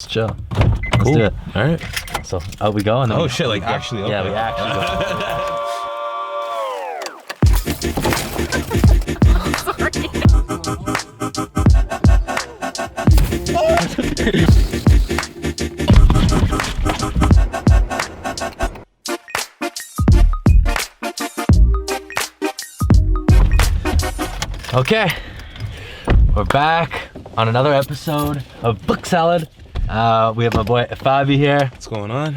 Let's chill. Let's do it. All right. So out we go. And then Oh shit! Like actually. Okay. Yeah, we actually go. Okay, we're back on another episode of Book Salad. We have my boy Ifabiyi here. What's going on?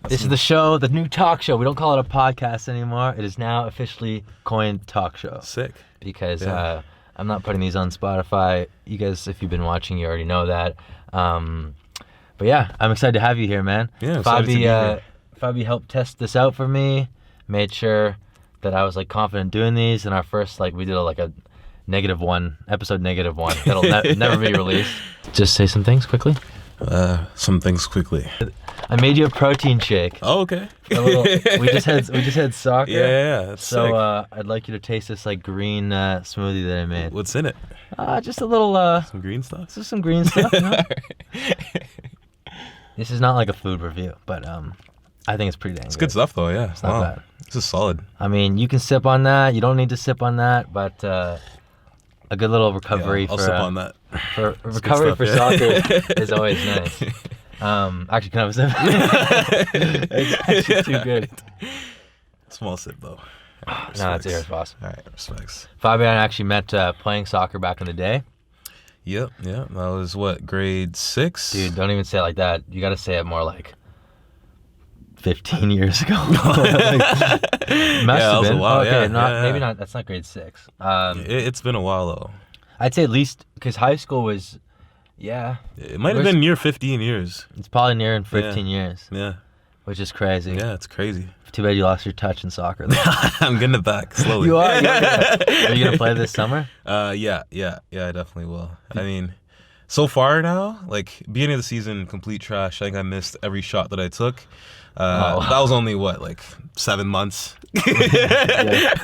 This is the show, the new talk show. We don't call it a podcast anymore. It is now officially coined talk show. Sick. Because I'm not putting these on Spotify. You guys, if you've been watching, you already know that. But yeah, I'm excited to have you here, man. Yeah, excited to be here. Ifabiyi helped test this out for me, made sure that I was like confident doing these. And our first, we did a -1 episode, -1 that'll never be released. Just say some things quickly. Some things quickly. I made you a protein shake. Oh, okay. We just had soccer. Yeah, that's so sick. I'd like you to taste this green smoothie that I made. What's in it? Just a little Some green stuff. just some green stuff. You know? This is not like a food review, but I think it's pretty dang It's good stuff though. Yeah. It's not bad. This is solid. I mean, you can sip on that. You don't need to sip on that, but a good little recovery I'll for sip on that. for recovery stuff, for yeah. soccer is always nice. Actually, can I have a sip? It's actually too good. Small sip though. No, it's yours, boss. All right, respects. Fabi and I actually met playing soccer back in the day. Yep. That was what, grade 6? Dude, don't even say it like that. You got to say it more like 15 years ago. Must that was a while, okay, yeah. Maybe not. That's not grade 6. It's been a while though. I'd say at least because high school was, It might have been near 15 years. it's probably nearing 15 years, Yeah. which is crazy. Yeah, it's crazy. Too bad you lost your touch in soccer, though. I'm getting it back slowly. You are? Are you going to play this summer? Yeah, I definitely will. I mean, so far now, beginning of the season, complete trash. I think I missed every shot that I took. That was only 7 months. Yeah.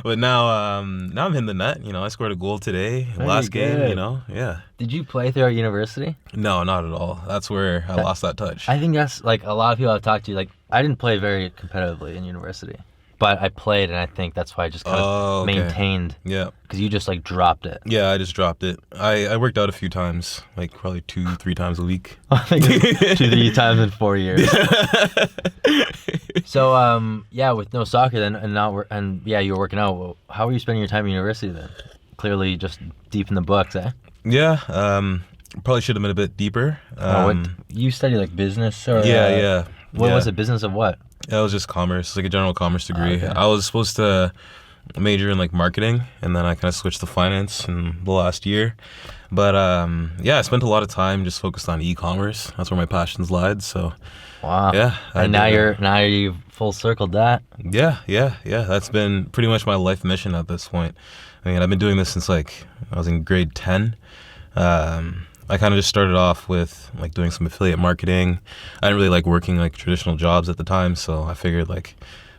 But now I'm hitting the net. I scored a goal today, Very last game. good. Yeah. Did you play throughout university? No, not at all. That's where I lost that touch. I think that's a lot of people I've talked to. I didn't play very competitively in university, but I played, and I think that's why I just kind of maintained. Yeah. Because you just dropped it. Yeah, I just dropped it. I worked out a few times, probably 2-3 times a week. I think 2-3 times in 4 years. So with no soccer then, you were working out. Well, how were you spending your time at university then? Clearly just deep in the books, eh? Yeah. Probably should have been a bit deeper. You study business or? Yeah. What was it? Business of what? Yeah, it was just commerce, a general commerce degree. Okay. I was supposed to major in marketing, and then I kind of switched to finance in the last year. But I spent a lot of time just focused on e-commerce. That's where my passions lied. So wow. Yeah. And now you've full circled that. Yeah. That's been pretty much my life mission at this point. I mean, I've been doing this since I was in grade 10. I kind of just started off with doing some affiliate marketing. I didn't really like working traditional jobs at the time, so I figured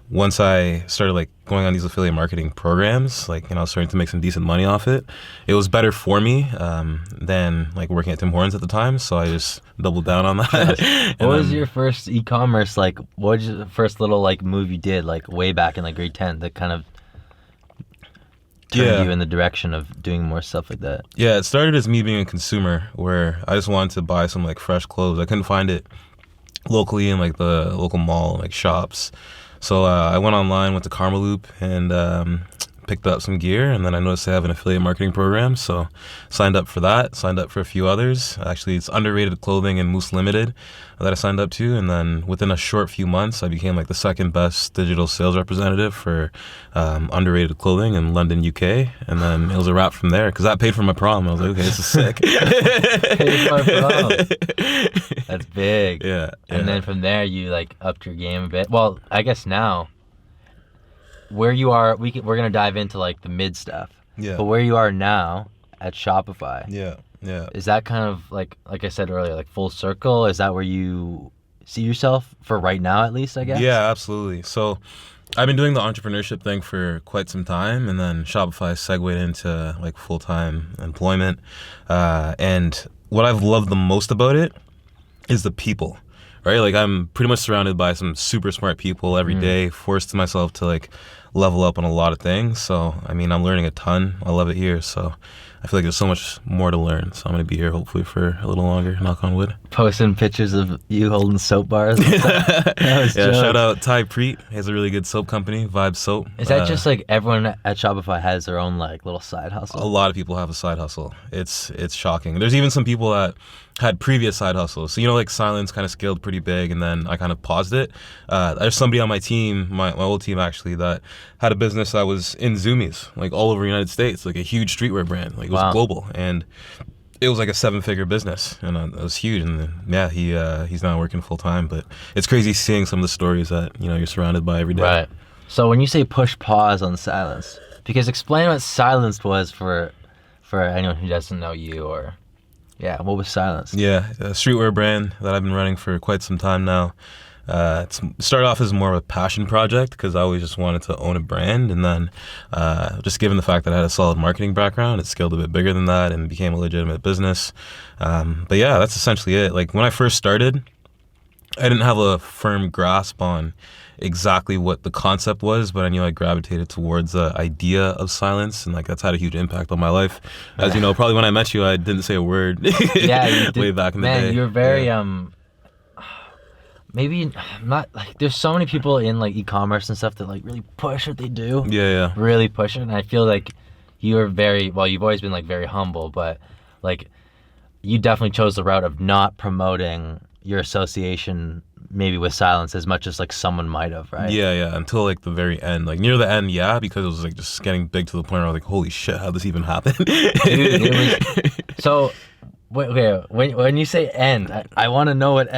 once I started going on these affiliate marketing programs, starting to make some decent money off it, it was better for me than working at Tim Hortons at the time. So I just doubled down on that. What was your first e-commerce What was your first little move you did way back in grade 10 that kind of turned you in the direction of doing more stuff like that? Yeah, it started as me being a consumer where I just wanted to buy some fresh clothes. I couldn't find it locally in the local mall shops. So I went online, went to Karmaloop, and picked up some gear. And then I noticed they have an affiliate marketing program, so signed up for that. Signed up for a few others. Actually, it's Underrated Clothing and Moose Limited that I signed up to. And then within a short few months, I became the second best digital sales representative for Underrated Clothing in London, UK. And then it was a wrap from there because that paid for my prom. I was like, okay, this is sick. Paid for my prom. That's big. Yeah. And then from there, you upped your game a bit. Well, I guess now, where you are, we're gonna dive into the mid stuff. Yeah. But where you are now at Shopify. Yeah. Is that kind of like I said earlier, full circle? Is that where you see yourself for right now, at least? I guess. Yeah, absolutely. So I've been doing the entrepreneurship thing for quite some time, and then Shopify segued into full-time employment, and what I've loved the most about it is the people, right? Like I'm pretty much surrounded by some super smart people every day, forced myself to like level up on a lot of things. So, I mean, I'm learning a ton. I love it here. So I feel like there's so much more to learn. So I'm going to be here hopefully for a little longer, knock on wood. Posting pictures of you holding soap bars. Yeah, shout out Ty Preet. He has a really good soap company, Vibe Soap. Is that just like everyone at Shopify has their own like little side A hustle? lot of people have a side hustle. It's shocking. There's even some people that had previous side hustles. So, like Silence kind of scaled pretty big and then I kind of paused it. There's somebody on my team, my old team actually, that had a business that was in Zoomies, like all over the United States, like a huge streetwear brand. Like it was global. And it was like a 7-figure business, and it was huge. And then, yeah, he's now working full time. But it's crazy seeing some of the stories that you're surrounded by every day. Right. So when you say push pause on Silence, because explain what Silence was for anyone who doesn't know you, or what was Silence? Yeah, a streetwear brand that I've been running for quite some time now. It started off as more of a passion project because I always just wanted to own a brand, and then just given the fact that I had a solid marketing background, it scaled a bit bigger than that and became a legitimate business. But yeah, that's essentially it. Like when I first started, I didn't have a firm grasp on exactly what the concept was, but I knew I gravitated towards the idea of Silence, and like that's had a huge impact on my life. As you know, probably when I met you, I didn't say a word. Yeah, you did. Way back in the day. Man, you're very maybe not like there's so many people in like e-commerce and stuff that like really push what they do. Yeah. Really push it, and I feel like you're very well. You've always been like very humble, but like you definitely chose the route of not promoting your association maybe with Silence as much as like someone might have, right? Yeah, until like the very end. Like near the end, because it was like just getting big to the point where I was like, holy shit, how'd this even happen? Dude, it was so. Okay, when you say end, I want to know what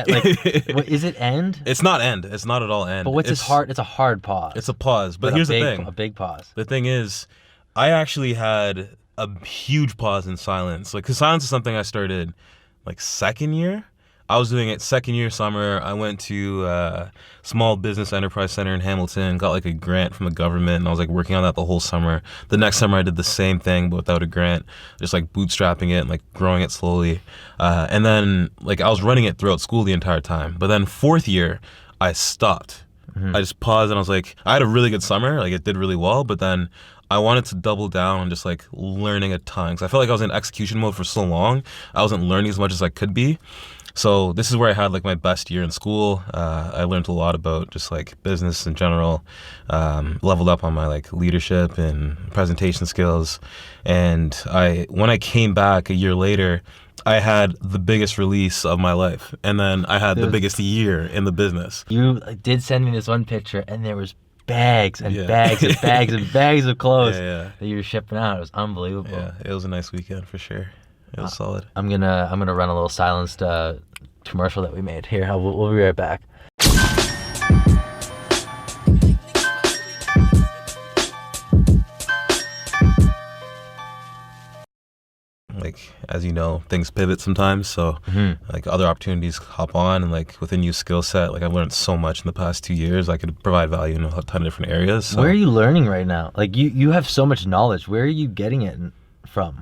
is it end? It's not end. It's not at all end. But what's it's hard? It's a hard pause. It's a pause. But here's the thing. A big pause. The thing is, I actually had a huge pause in Silence. Like, 'cause Silence is something I started like second year. I was doing it second year summer. I went to Small Business Enterprise Center in Hamilton, got like a grant from the government, and I was like working on that the whole summer. The next summer I did the same thing, but without a grant, just like bootstrapping it and like growing it slowly. And then like I was running it throughout school the entire time. But then fourth year, I stopped. I just paused and I was like, I had a really good summer. Like it did really well, but then I wanted to double down on just like learning a ton. Cause I felt like I was in execution mode for so long. I wasn't learning as much as I could be. So this is where I had like my best year in school. I learned a lot about just like business in general, leveled up on my like leadership and presentation skills. And when I came back a year later, I had the biggest release of my life. And then I had the biggest year in the business. You did send me this one picture and there was bags and bags and bags and bags of clothes that you were shipping out. It was unbelievable. Yeah, it was a nice weekend for sure. It was solid. I'm gonna run a little silenced commercial that we made. Here, we'll be right back. Like, as you know, things pivot sometimes, so like other opportunities hop on, and like with a new skill set, like I've learned so much in the past 2 years. I could provide value in a ton of different areas. So. Where are you learning right now? Like you have so much knowledge. Where are you getting it from?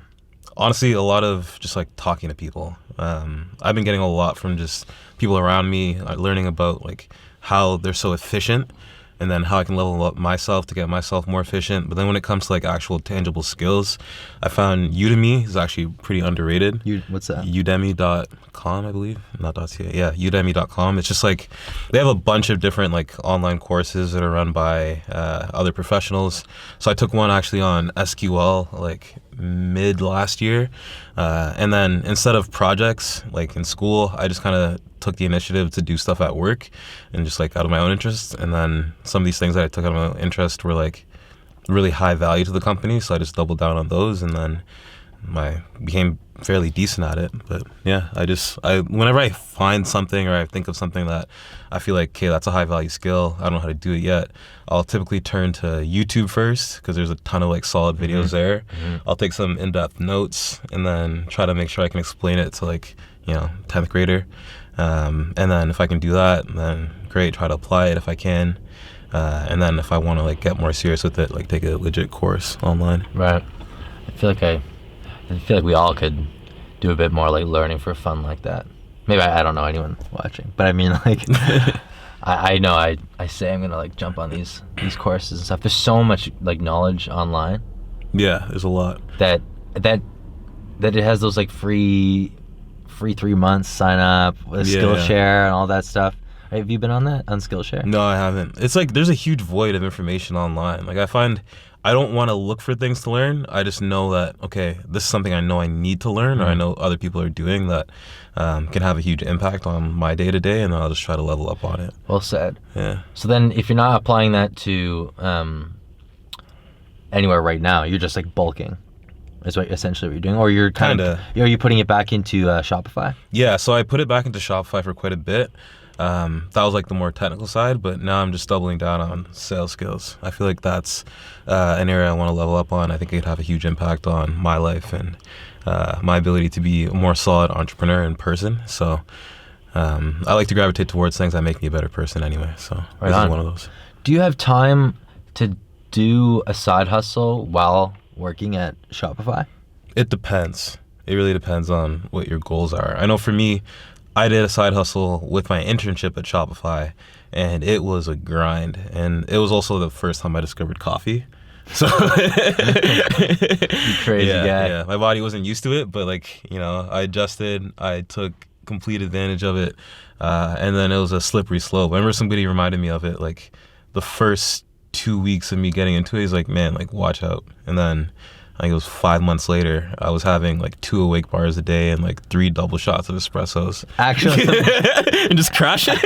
Honestly, a lot of just like talking to people. I've been getting a lot from just people around me, learning about like how they're so efficient, and then how I can level up myself to get myself more efficient. But then when it comes to like actual tangible skills, I found Udemy is actually pretty underrated. What's that? Udemy.com, I believe, not .ca. Yeah, Udemy.com. It's just like they have a bunch of different like online courses that are run by other professionals. So I took one actually on SQL like mid last year, and then instead of projects like in school, I just kind of took the initiative to do stuff at work and just like out of my own interest. And then some of these things that I took out of my own interest were like really high value to the company, so I just doubled down on those, and then I became fairly decent at it. But yeah, I whenever I find something or I think of something that I feel like, okay, that's a high value skill, I don't know how to do it yet, I'll typically turn to YouTube first, because there's a ton of like solid videos there. I'll take some in-depth notes and then try to make sure I can explain it to like 10th grader. And then if I can do that, then great, try to apply it if I can. And then if I want to like get more serious with it, like take a legit course online. Right. I feel like we all could do a bit more like learning for fun like that. Maybe I don't know anyone watching, but I mean like I know I say I'm gonna like jump on these courses and stuff. There's so much like knowledge online Yeah, there's a lot. that it has those like free 3 months sign up with Skillshare and all that stuff. Have you been on that on Skillshare? No, I haven't. It's like there's a huge void of information online. Like I find I don't want to look for things to learn. I just know that, okay, this is something I know I need to learn, or I know other people are doing that can have a huge impact on my day to day, and I'll just try to level up on it. Well said. Yeah. So then if you're not applying that to anywhere right now, you're just like bulking is what essentially what you're doing, or you're kind of are you putting it back into Shopify? Yeah, so I put it back into Shopify for quite a bit. That was like the more technical side, but now I'm just doubling down on sales skills. I feel like that's an area I want to level up on. I think it could have a huge impact on my life and my ability to be a more solid entrepreneur in person. So I like to gravitate towards things that make me a better person anyway. So this is one of those. Do you have time to do a side hustle while working at Shopify? It depends. It really depends on what your goals are. I know for me, I did a side hustle with my internship at Shopify, and it was a grind. And it was also the first time I discovered coffee. So You crazy guy. Yeah, my body wasn't used to it, but like, you know, I adjusted. I took complete advantage of it, and then it was a slippery slope. I remember somebody reminded me of it, like the first 2 weeks of me getting into it. He's like, man, like watch out. And then I think it was 5 months later, I was having like 2 awake bars a day and like 3 double shots of espressos. Actually, and just crashing.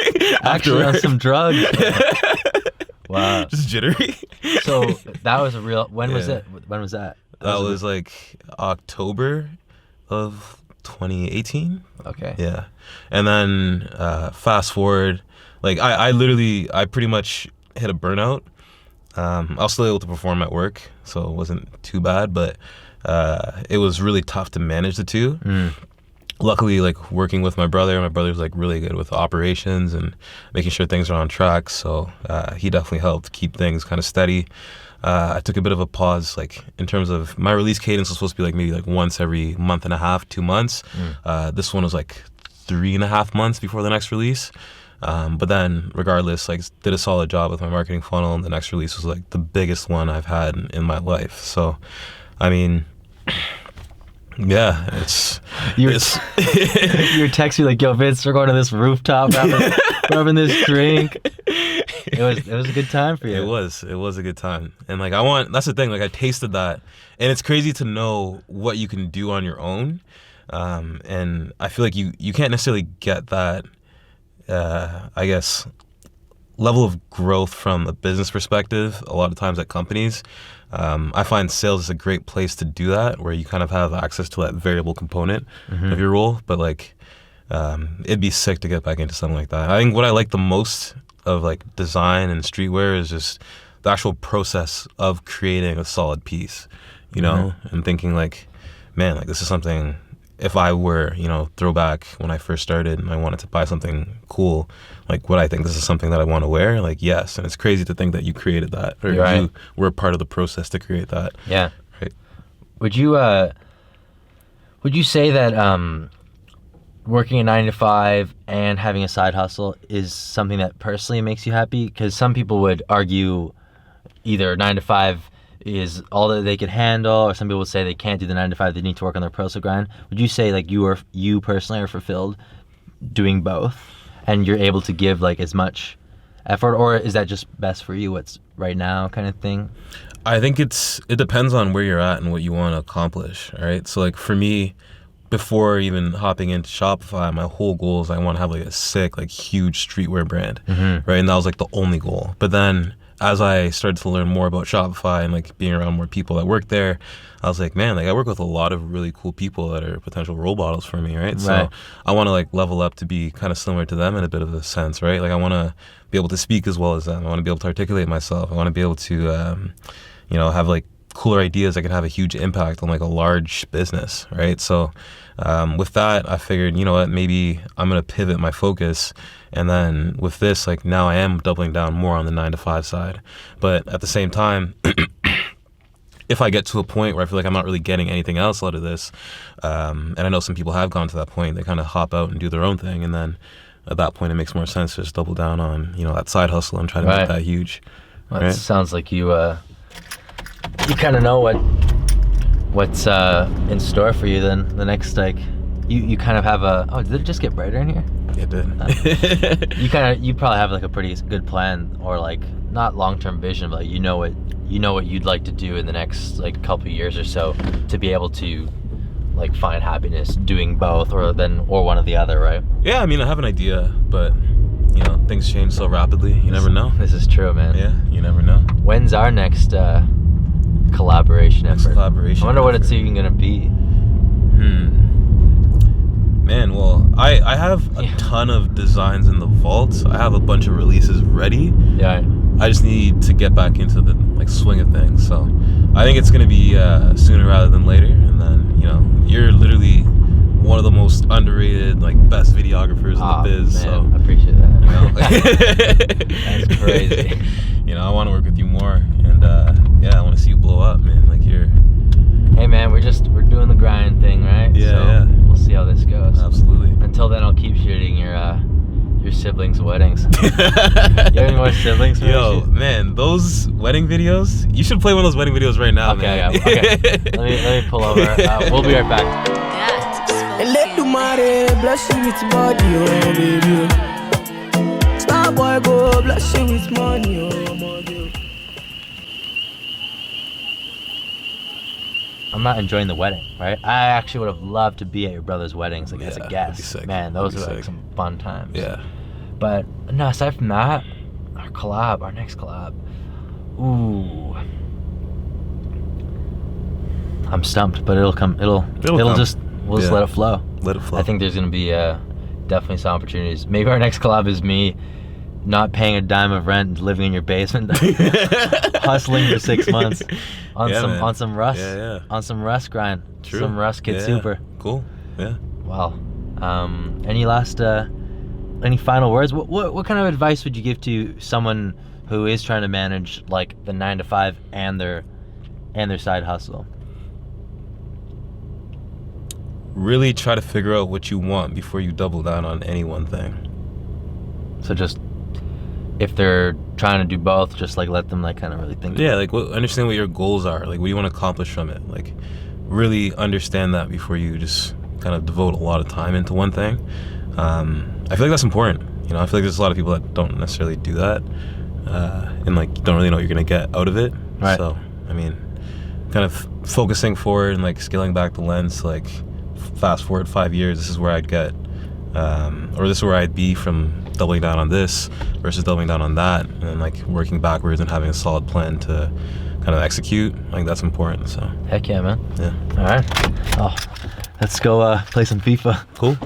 actually on some drugs. Wow. Just jittery. So that was a real. When was it? When was that? That was like October of 2018. Okay. Yeah. And then fast forward, like I pretty much hit a burnout. I was still able to perform at work, so it wasn't too bad, but it was really tough to manage the two. Luckily, like working with my brother's like really good with operations and making sure things are on track, so he definitely helped keep things kind of steady. I took a bit of a pause, like in terms of my release cadence was supposed to be like maybe like once every month and a half, 2 months. This one was like 3.5 months before the next release. But then regardless, like did a solid job with my marketing funnel, and the next release was like the biggest one I've had in my life. So, I mean, yeah, You were texting me like, yo, Vince, we're going to this rooftop, having this drink. It was a good time for you. It was a good time. And like that's the thing, like I tasted that, and it's crazy to know what you can do on your own. And I feel like you can't necessarily get that I guess level of growth from a business perspective a lot of times at companies. I find sales is a great place to do that, where you kind of have access to that variable component of your role. But like it'd be sick to get back into something like that. I think what I like the most of like design and streetwear is just the actual process of creating a solid piece, you know, and thinking like, man, like this is something, if I were, you know, throwback when I first started and I wanted to buy something cool, like would I think this is something that I want to wear? Like, yes. And it's crazy to think that you created that, or you were a part of the process to create that. Yeah. Right. Would you say that working a 9 to 5 and having a side hustle is something that personally makes you happy? Because some people would argue either 9 to 5 is all that they can handle, or some people would say they can't do the 9 to 5, they need to work on their personal grind. Would you say like you personally are fulfilled doing both, and you're able to give like as much effort, or is that just best for you what's right now kind of thing? I think it depends on where you're at and what you want to accomplish, right? So like for me, before even hopping into Shopify, my whole goal is I want to have like a sick, like huge streetwear brand, right? And that was like the only goal. But then as I started to learn more about Shopify and like being around more people that work there, I was like, man, like I work with a lot of really cool people that are potential role models for me, right? So I want to like level up to be kind of similar to them in a bit of a sense, right? Like I want to be able to speak as well as them. I want to be able to articulate myself. I want to be able to, you know, have like cooler ideas that can have a huge impact on like a large business, right? So with that, I figured, you know what, maybe I'm going to pivot my focus. And then with this, like now I am doubling down more on the 9 to 5 side. But at the same time, if I get to a point where I feel like I'm not really getting anything else out of this, and I know some people have gone to that point, they kind of hop out and do their own thing, and then at that point it makes more sense to just double down on, you know, that side hustle and try to make that huge. Well, it sounds like you kind of know what's in store for you then. The next, like, you kind of have a, did it just get brighter in here? It did. You probably have like a pretty good plan, or like not long-term vision, but like, you know what you'd like to do in the next like couple of years or so, to be able to like find happiness doing both, or one or the other, right? Yeah, I mean, I have an idea, but you know, things change so rapidly. You never know. This is true, man. Yeah, you never know. When's our next collaboration effort? Collaboration. I wonder what it's even gonna be. Man, well, I have a ton of designs in the vault. I have a bunch of releases ready. Yeah. I just need to get back into the like swing of things. So I think it's gonna be sooner rather than later. And then, you know, you're literally one of the most underrated, like, best videographers in the biz. Man, so I appreciate that. You know, that's crazy. You know, I want to work with you more, and yeah, I want to see you blow up, man. Like, you're. Hey, man, we're doing the grind thing, right? Yeah, so yeah. We'll see how this goes. Absolutely. Until then, I'll keep shooting your siblings' weddings. You have any more siblings? Yo, man, those wedding videos. You should play one of those wedding videos right now, man. Okay. Let me pull over. We'll be right back. Let the money bless you with body, oh baby. Star boy go bless you with money, oh baby. I'm not enjoying the wedding, right? I actually would have loved to be at your brother's weddings, like, as a guest. Sick. Man, those were like some fun times. Yeah. But no, aside from that, our next collab. Ooh. I'm stumped, but it'll come. It'll come. We'll just let it flow. Let it flow. I think there's gonna be definitely some opportunities. Maybe our next collab is me not paying a dime of rent and living in your basement, hustling for 6 months on some Rust, on some Rust grind. True. Some Rust Kid Super. Cool. Yeah. Wow. Any final words? What kind of advice would you give to someone who is trying to manage like the 9 to 5 and their side hustle? Really try to figure out what you want before you double down on any one thing. So just, if they're trying to do both, just like let them like kind of really think. Yeah, like understand what your goals are. Like, what do you want to accomplish from it? Like, really understand that before you just kind of devote a lot of time into one thing. I feel like that's important. You know, I feel like there's a lot of people that don't necessarily do that, and like don't really know what you're gonna get out of it. Right. So, I mean, kind of focusing forward and like scaling back the lens, like fast forward 5 years, this is where I'd get, or this is where I'd be from doubling down on this versus doubling down on that, and then like working backwards and having a solid plan to kind of execute. I think that's important. So Heck yeah, man. yeah. All right. Oh, let's go play some FIFA. Cool.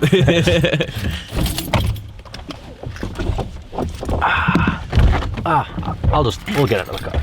We'll get another cup.